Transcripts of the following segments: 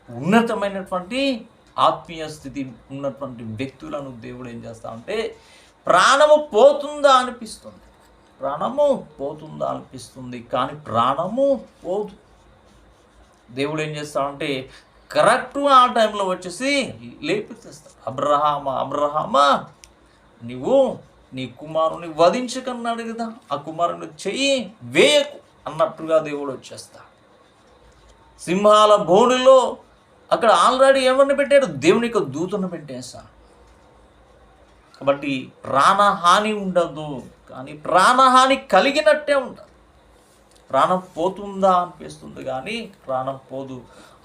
ఉన్నతమైనటువంటి ఆత్మీయ స్థితి ఉన్నటువంటి వ్యక్తులను దేవుడు ఏం చేస్తా అంటే ప్రాణము పోతుందా అనిపిస్తుంది, ప్రాణము పోతుందా అనిపిస్తుంది, కానీ ప్రాణము పోదు. దేవుడు ఏం చేస్తాడంటే కరెక్ట్ ఆ టైంలో వచ్చేసి లేపిస్తాడు. అబ్రహామా నువ్వు నీ కుమారుని వధించకన్నాడు కదా, ఆ కుమారుని చెయ్యి వేయకు అన్నట్టుగా దేవుడు వచ్చేస్తాడు. సింహాల బోనులో అక్కడ ఆల్రెడీ ఎవరిని పెట్టాడు? దేవుని యొక్క దూతను పెట్టేశాడు. కాబట్టి ప్రాణహాని ఉండదు, కానీ ప్రాణహాని కలిగినట్టే ఉండదు. ప్రాణం పోతుందా అనిపిస్తుంది కానీ ప్రాణం పోదు.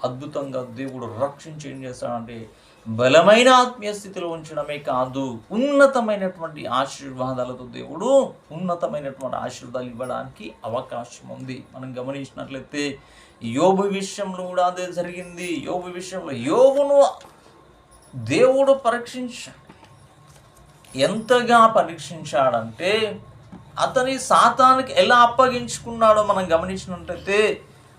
అద్భుతంగా దేవుడు రక్షించి ఏం చేస్తాడంటే బలమైన ఆత్మీయ స్థితిలో ఉంచడమే కాదు, ఉన్నతమైనటువంటి ఆశీర్వాదాలతో దేవుడు ఉన్నతమైనటువంటి ఆశీర్వాదాలు ఇవ్వడానికి అవకాశం ఉంది. మనం గమనించినట్లయితే యోబు విషయంలో కూడా అదే జరిగింది. యోబు విషయంలో యోబును దేవుడు పరీక్షించాడు. ఎంతగా పరీక్షించాడంటే అతని సాతానుకి ఎలా అప్పగించుకున్నాడో మనం గమనించినట్లయితే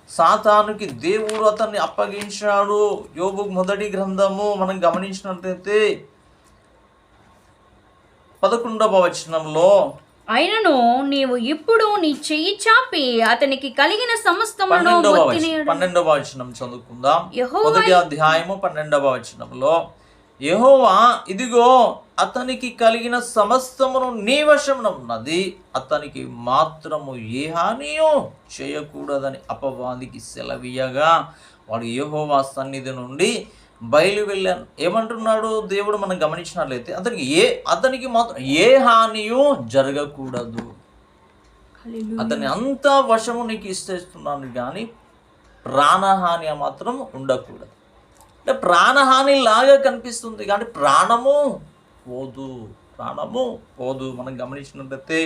సాతానుకి దేవుడు అతన్ని అప్పగించాడు. యోబు మొదటి గ్రంథము మనం గమనించినట్లయితే 11వ వచనంలో, అయినను నీవు ఇప్పుడు నీ చెయ్యి చాపి అతనికి కలిగిన సమస్తమును 12వ వచనం చదువుకుందాం. మొదటి అధ్యాయము 12వ వచనంలో, యెహోవా ఇదిగో అతనికి కలిగిన సమస్తమును నీ వశమున ఉన్నది, అతనికి మాత్రము ఏ హానియో చేయకూడదని అపవాదికి సెలవీయగా వాడు యెహోవా సన్నిధి నుండి బయలు వెళ్ళాను. ఏమంటున్నాడు దేవుడు మనం గమనించినట్లయితే అతనికి మాత్రం ఏ హానియో జరగకూడదు. అతన్ని అంతా వశము నీకు ఇస్తున్నాను కానీ ప్రాణహాని మాత్రం ఉండకూడదు. అంటే ప్రాణహాని లాగా కనిపిస్తుంది కానీ ప్రాణము పోదు. మనం గమనించినట్లయితే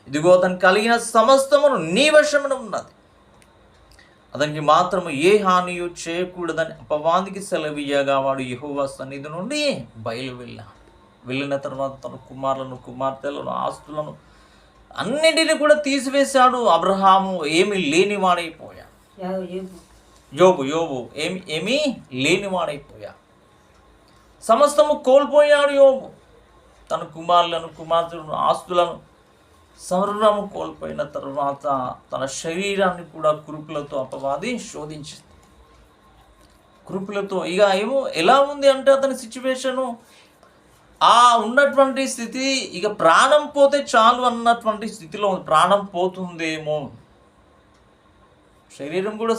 ఇదిగో అతనికి కలిగిన సమస్తమును నీ వశమున ఉన్నది, అతనికి మాత్రము ఏ హానియు చేయకూడదని అపవాదికి సెలవీయగా వాడు యెహోవా సన్నిధి నుండి బయలు వెళ్ళిన తర్వాత తన కుమారులను కుమార్తెలను ఆస్తులను అన్నింటినీ కూడా తీసివేశాడు. అబ్రహాము ఏమి లేనివాడైపోయాడు. యోబు ఏమీ లేనివాడైపోయాడు. సమస్తము కోల్పోయాడు యోబు. తన కుమారులను కుమార్తెలను ఆస్తులను సర్వము కోల్పోయిన తర్వాత తన శరీరాన్ని కూడా కురుపులతో అపవాది శోధించింది. కురుపులతో ఇక ఎలా ఉంది అంటే అతని సిచ్యువేషను ఆ ఉన్నటువంటి స్థితి ఇక ప్రాణం పోతే చాలు అన్నటువంటి స్థితిలో ప్రాణం పోతుందేమో, శరీరం కూడా